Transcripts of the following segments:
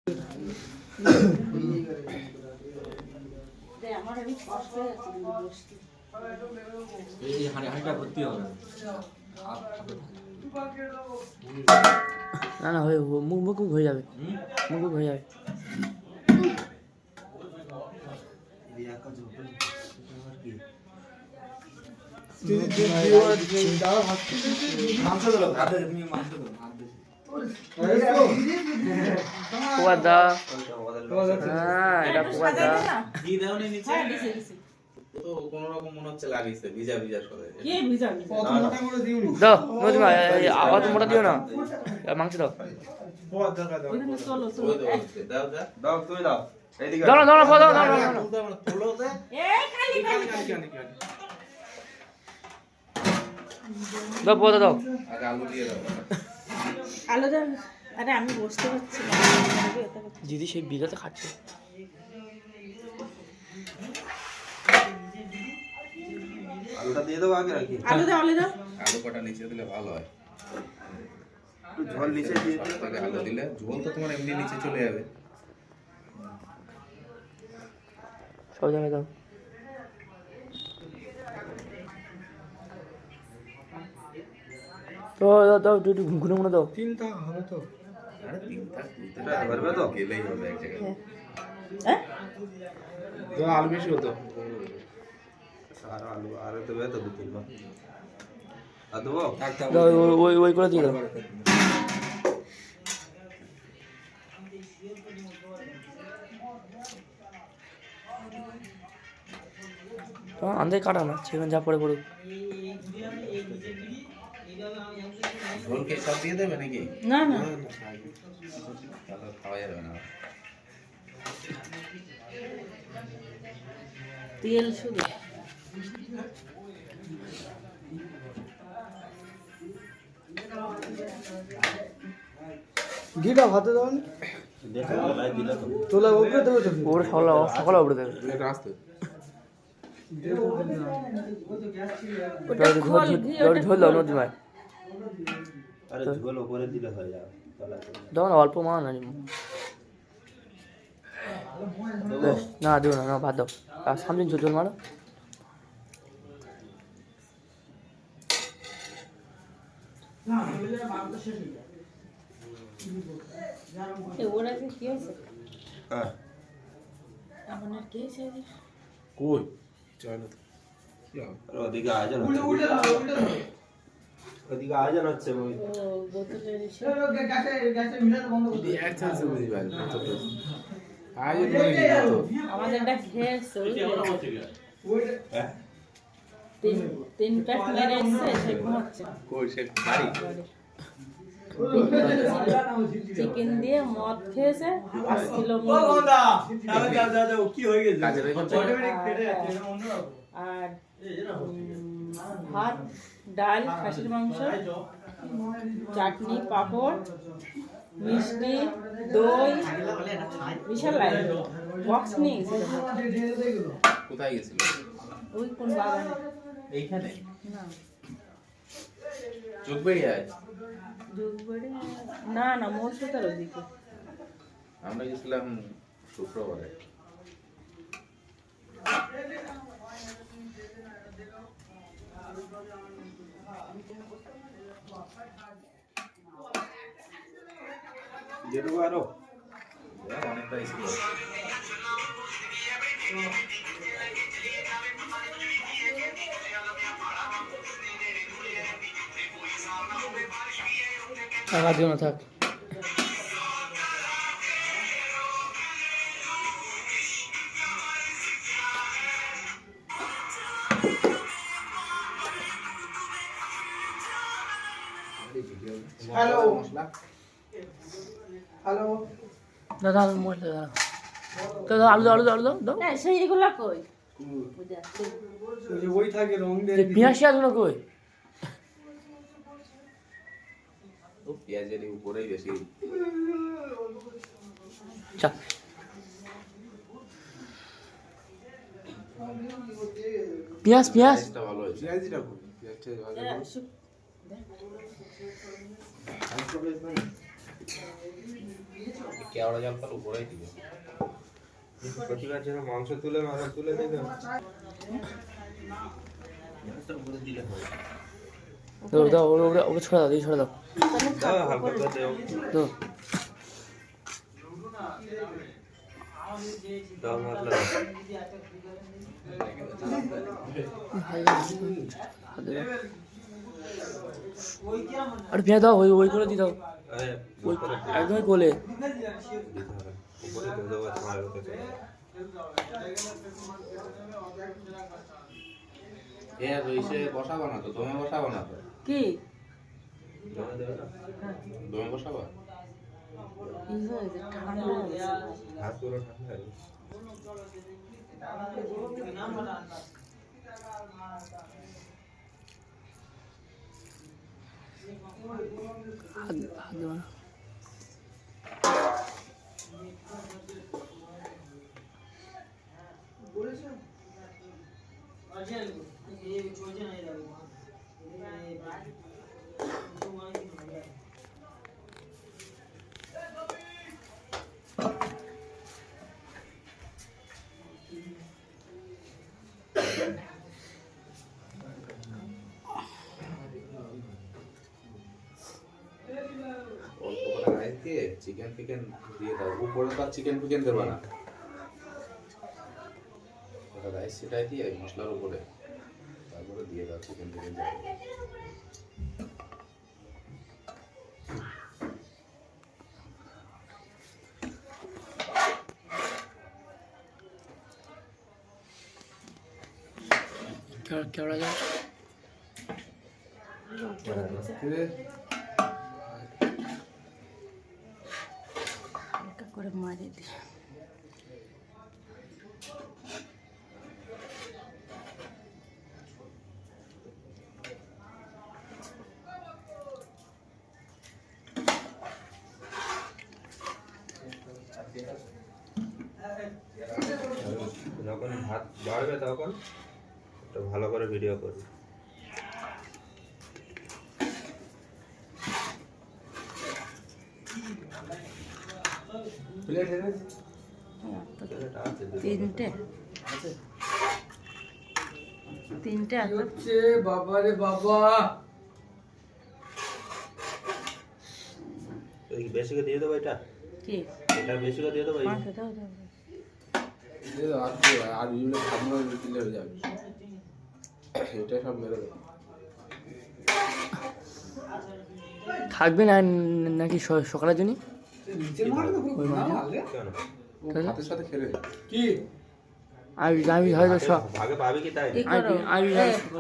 না না হয়ে মুখ মুখ হয়ে যাবে, মুখ মুখ হয়ে যাবে। পোয়াদা, হ্যাঁ এটা পোয়াদা। তো কোন রকম মনে হচ্ছে লাগিয়েছে ভিজা ভিজা সরে কি ভিজা দাও নদিমা, অত মোটা দিও না, মাংস দাও। দাও তুই দাও এইদিকে দাও না দাও না দাও দাও তোলো দে এই খালি দাও পোয়াদা দাও। আগে আলু দিয়ে দাও আলো দাও। আরে আমি বসতে পারছি না, দিদি সেই বিঘাতে খাচ্ছে। আলুটা দিয়ে দাও আগে রাখি আলো দাও আলো দাও। আলু কটা নিচে দিলে ভালো হয়, ঝোল নিচে দিয়ে আলু দিলে ঝোল তো তোমার এমনি নিচে চলে যাবে। সব জায়গায় দাও। তো দাও দাও একটু ঘুরে মনে দাও। তিনটা হবে তো? আরে তিনটা পারবে তো, গেলেই হবে এক জায়গায়। হ্যাঁ আলু বেশি হতো। আর আলু আর দেবে তো দু তিনটা আর দেবো দাও ওই ওই করে দিয়ে দাও। আন্দাজ কাটা না, সেখানে যা পড়ে পড়ুক। ঝোল কে সব দিয়ে দেবে নাকি? না না তাহলে খাওয়া যাবে না। তেল শুধু ঘিটা ভাতে দাও না, তোলা উপরে দেবে তো। ওপরে সকালে সকালে উপরে দেবে। ঝোল দাও নদীমায়। আরে ঝোল উপরে দিলে হয়ে যাবে। দাও না অল্প মা না না দিও না, না ভাত দাও। আর সামনে ঝোল মারো। ওরা যে কি হয়েছে এখন আর কি হয়েছে কই চল তো কি হবে? ওদিকে আয়োজন হচ্ছে, ওদিকে আয়োজন হচ্ছে ওই ও বোতলের এসে এক চান্স বুঝি ভাই তো আজ তো আমাদেরটা খেয়েছে তিন প্যাক মেরে এসছে, সে ঘুমাচ্ছে। কই সে বাড়ি চিকেন দিয়ে মদ খেয়েছে, 5 কিলো আর ভাত ডাল খাসির মাংস চাটনি পাঁপড় মিষ্টি দই বিশাল লাইন বক্স নিয়ে গেছিল। কোথায় গেছিল? ওই কোন বাগানে এইখানে না চোখবেড়িয়ায় যোগবাড়ি না না মোরশোতার ওইদিকে। আমরা গেছিলাম শুক্রবারে। যেটুকু আরো অনেকটাই ছিল। টাকা দিও না থাক। হ্যালো হ্যালো দাদা মশলা দাদা দাদা আলু দাও আলু দাও আলু দাও দাও। হ্যাঁ সেই এগুলা কই ওই থাকে রং দিয়ে পেঁয়াজ টিয়াজগুলো কই? তো পেঁয়াজের উপরেই বেশি। চা পেঁয়াজ পেঁয়াজ ভালো হয়েছে। পেঁয়াজিটা কই? পেঁয়াজটা ভালো। কেওড়া জল কাল উপরেই দিবে। প্রতিবার যেন মাংস তুলে দিবে। দাও দাও ওকে ছড়া দাও, ছড়া দাও দাও হালকা করে দাও। দাও। দাও মশলা দাও। আর পেঁয়াজ দাও, ওই করে দি দাও, আরে ওই উপরে একদমই কোলে। দিতে হবে। উপরে দিয়ে দেবো তোমার কাছে। এ রইছে বসাবো না তো, দমে বসাবো না তো? কি দাও দাও না। দমে বসাবো? কি হয়েছে? ঠান্ডা হয়ে গেছে। হাত পুরো ঠান্ডা হয়ে গেছে। হাত হাত দেবো না। অল্প করে রাইস দিয়ে চিকেন ফিকেন দিয়ে দাও। উপরে তো আর চিকেন ফিকেন দেবো না, ওটা রাইস সেটাই দিয়ে মশলার উপরে তারপরে দিয়ে দাও চিকেন ফিকেন দিয়ে। কেওড়া জল হালকা করে মারিয়ে দিই। যখন ভাত বাড়বে তখন একটা ভালো করে ভিডিও করবি। এটা আছে তিনটে আছে। বাবা রে বাবা, এই বেশি করে দিয়ে দেবো এটা। কি এটা বেশি করে দিয়ে দেবো। মাংস দাও দাও। আর ইউলে খাবো দিলে হয়ে যাবে। এটা সব মেরে দেবো। থাকবে না নাকি সকালের জন্য? কেন ভাতের সাথে খেলে কি আমি হয়তো ভাগে পাবি কি তাই? কি করো? আমি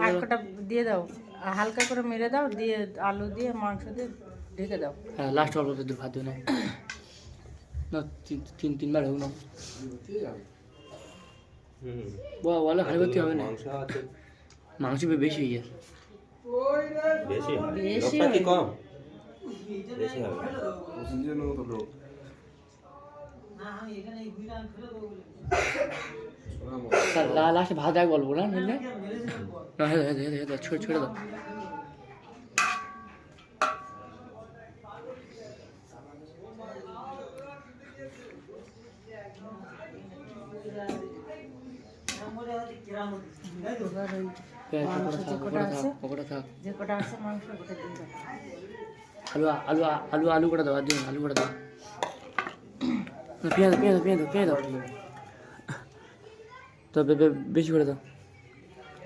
আর কটা দিয়ে দাও, হালকা করে মেরে দাও, দিয়ে আলু দিয়ে মাংস দিয়ে ঢেকে দাও। হ্যাঁ লাস্ট অল্প দূর ভাত দিও না, না তিনবার হোক না। বলো হাড়ি ভর্তি হবে না, মাংস আছে মাংস বেশি হয়ে যায়। বেশি হয়। বেশি লোকটা কি হয়। কম? বেশি হবে। লাস্টে ভাত এক বলবো না, না ছেড়ে দাও। এবার ওই মাংস যে কটা আছে মাংস ওটা দিয়ে দাও। আলু করে দাও, আর দিন আলু করে দাও। পেঁয়াজ দাও তো বেশি করে দাও,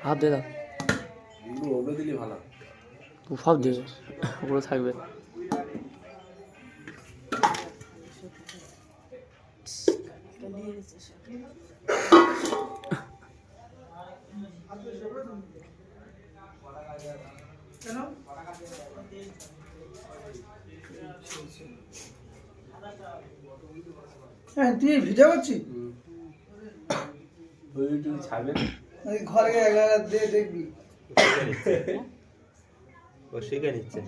হাফ দিয়ে দাও। ওগুলো দিলে ভালো। সব দেবে, ওগুলো থাকবে। দিয়ে দিচ্ছে সব। হ্যাঁ তুই ভিডিও করছিস? তুই ছাড়বে ঘরে দিয়ে দেখবি। ও শিখে নিচ্ছে।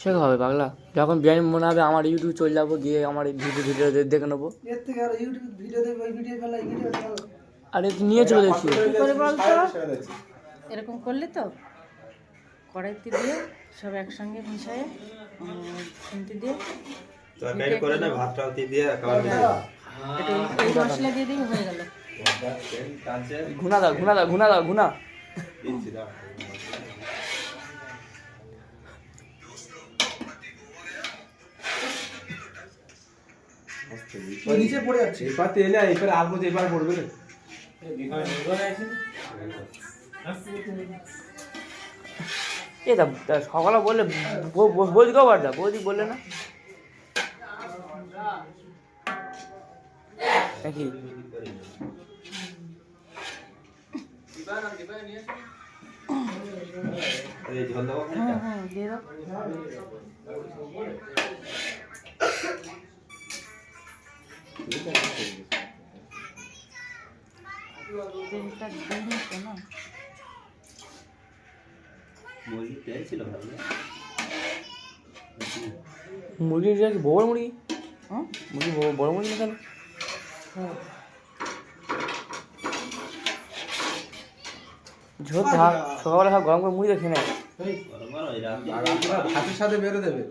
শেখা হবে পাগলা, যখন বিরিয়ানি মনে হবে আমার ইউটিউব চলে যাবো, গিয়ে আমার ভিডিও দেখে নেবো। এর থেকে আর ইউটিউব ভিডিও দেখবো, ওই ভিডিও ফেলা এই ভিডিও ফেলা। আরে তুই নিয়ে চলে দেখছি। কি করে বলতো? এরকম করলি তো কড়াইতে দিয়ে সব একসঙ্গে মিশিয়ে খুন্তি দিয়ে তরকারি করে না ভাতটাও দিয়ে খাবার দিয়ে একটু এই মশলা দিয়ে দিই হয়ে গেল। টানছে ঘুনা দাও ঘুনা দাও ঘুনা দাও ঘুনা। দিচ্ছি দাও ওই নিচে পড়ে যাচ্ছে। এবার তেলে এবার আলবো যে এবার পড়বে না। এ দা সকালে বললে বৌদি কবার দা বৌদি বললে না নাকি? এই ঝোল দেবো হ্যাঁ হ্যাঁ দিয়ে দাও। তেলটা দিই তো না। মুরগি তেল ছিল ভালো না? মুরগিটা কি বড় মুরগি? হুম? মুরগি বড় মুরগি না কেন? ঝোল থাক সকালে সব গরম করে মুড়ি দেখে নেয়। আর আপনারা ভাতের সাথে বেরো দেবে।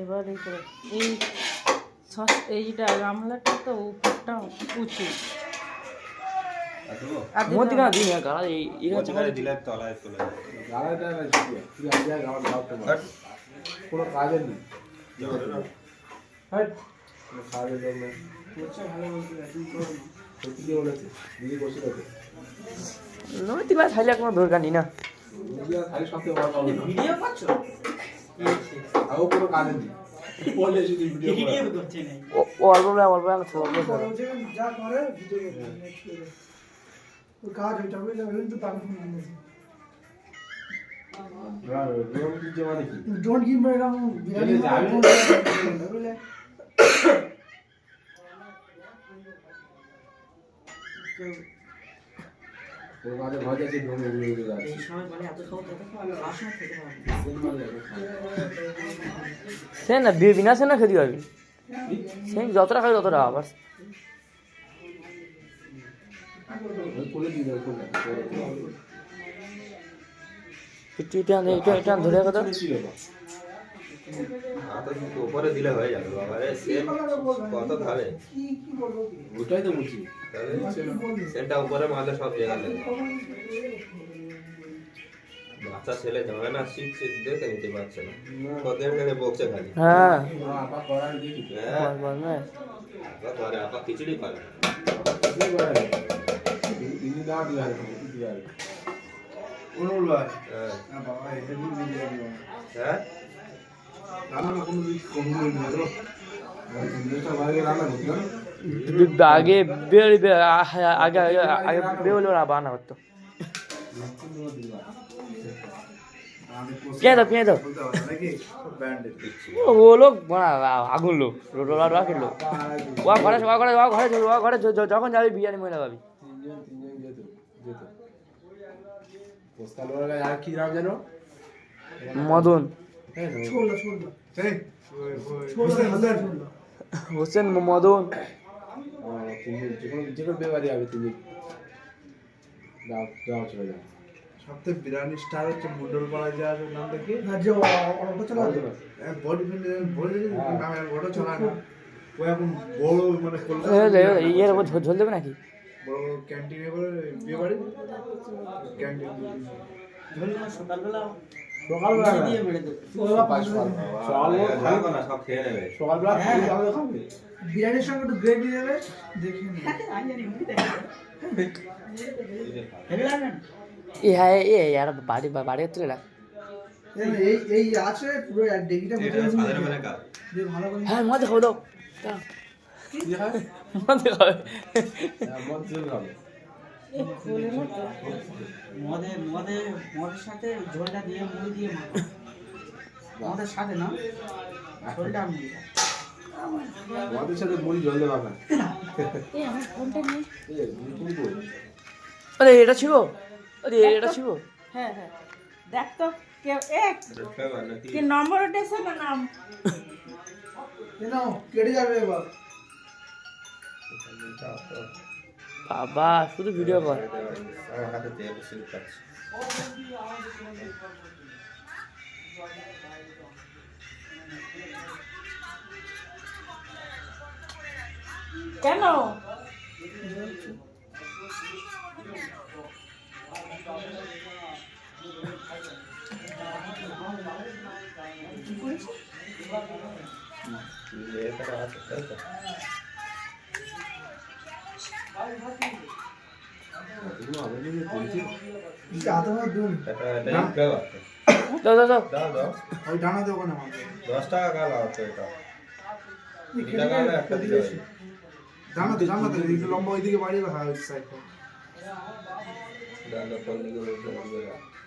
এবার এই করে এই সস এইটা গামলাটা তো উপরটা উঁচু। আর দিতে মধ্যে হবে না না। দিই না গালা এই দিলে তলায় চলে যাবে গালাটা না তুই আগে গাওয়ার দাওতে পার। কোনো কাজে নেই। হাট কোনো কাজে দেব না। সত্যি কি বলেছে? দিদি বসে আছে। নয় তিন মাস খাইলে কোনো দরকার নেই না। দিদি আর খালি সবথেকে বড় প্রবলেম। ভিডিও করছো? আও কোনো কাজে নেই। বলে শুধু ভিডিও করছে। ও অল্প ছোট পরে হচ্ছে যা করে ভিডিও করে। ওই কাজ ওইটা হইলে কিন্তু তাকে ফোন দিয়েছে। আর নিয়ম কি যে মানে কি? ডোন্ট গিভ মি এরকম বিরিয়ানি যাবে। বুঝলে? তোর কাজে ভয় আছে ধরে উড়ে যাচ্ছে। সে না বিনা সে না খেতে পারবি সে যতটা খাবি ততটা আবার ওই করে দিই না কোন এটা ধরে কথা উপরে দিলে হয়ে যাবে বাবা রে সেম কত ধারে কি বলবো কি? ওটাই তো বলছি। সেটা উপরে মারলে সব জায়গা লাগে বাচ্চা ছেলে যাবে না শিখছে দেখে নিতে পারছে না কতদিন ধরে বকছে খালি হ্যাঁ আপা করার দেখি হ্যাঁ বল না ঘরে আপা খিচুড়ি পারে তিনি না দিয়ে দিয়ে অনুল ভাই হ্যাঁ না বাবা এটা দিন বিরিয়ানি হ্যাঁ রান্না কোনো দিক কম নেই না জিনিসটা বাইরে রান্না করতে না আগে আগে আগে বেরোলো না বানা করতো পেঁয়াজ দাও পেঁয়াজ দাও নাকি ব্যান্ডেড ও লোক আগুন লোক রোলা রাখেন লোক ঘরে যখন যাবি বিরিয়ানি মহিলা পাবি তিনজন যেত পোস্টাল ওরা আর কি নাম জানো মদন ছোলা এই ছোলা হাজার ছোলা হোসেন মদন তিনজন যে কোনো বেবারি হবে তিনজন যাও চলে যাও সবথেকে বিরিয়ানি স্টার হচ্ছে মুন্ডল পাড়া যে আছে নামটা কি না যে অটো চালা বডি বডি নাম বড় চলা না ও এখন বড় মানে কলকাতা ইয়ের উপর ঝোল দেবে নাকি বড় ক্যান্টিনে করে বিয়ে বাড়ি ক্যান্টিন সকালবেলা সব খেয়ে নেবে সকালবেলা খাবে বিরিয়ানির সঙ্গে একটু গ্রেভি দেবে দেখে নিই হ্যাঁ ইয়ার বাড়ি বাড়ি তুলে রাখ এই এই আছে পুরো ডেকিটা এটা সাদের মানে কাজ দিয়ে ভালো করে হ্যাঁ মজা খাবো দাও কি খাবে মজা খাবে মন চলে যাবে মদের সাথে ঝোলটা দিয়ে মুড়ি দিয়ে মাখো মদের সাথে না ঝোলটা মুড়ি আমাদের সাথে মুড়ি জল দেওয়া না এই আমার ফোনটা নিয়ে তুমি বল আরে এটা ছিল আরে এটা ছিল হ্যাঁ হ্যাঁ দেখ তো কেউ নাকি কি নম্বর উঠেছে না নাম কেন কেটে যাবে এবার বাবা শুধু ভিডিও কর আমার হাতে তেল সিল পাচ্ছি কেন এটা আছে তাই তো আতঙ্ক দুন এটা ইনফ্লেভার দাও দাও দাও দাও দাও ওই ডানা দোকানে আমাকে 10 টাকা কাল আছে এটা এটা কাল একটা দিলে হয় জানাতে একটু লম্বা ওইদিকে বাড়িয়ে রাখা ওই সাইডটা দাদা কোন দিকে বলতে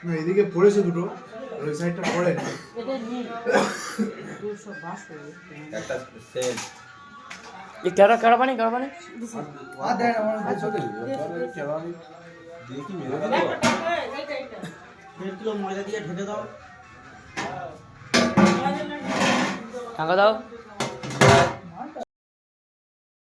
না এদিকে পড়েছে দুটো ওই সাইডটা পড়ে না এটা নিয়ে 252 একটা সেল ये क्या रहा कड़ा पानी দিয়ে কি মেরে দিল 1.5 কিলো ময়দা দিয়ে ঢেকে দাও ঢাকা দাও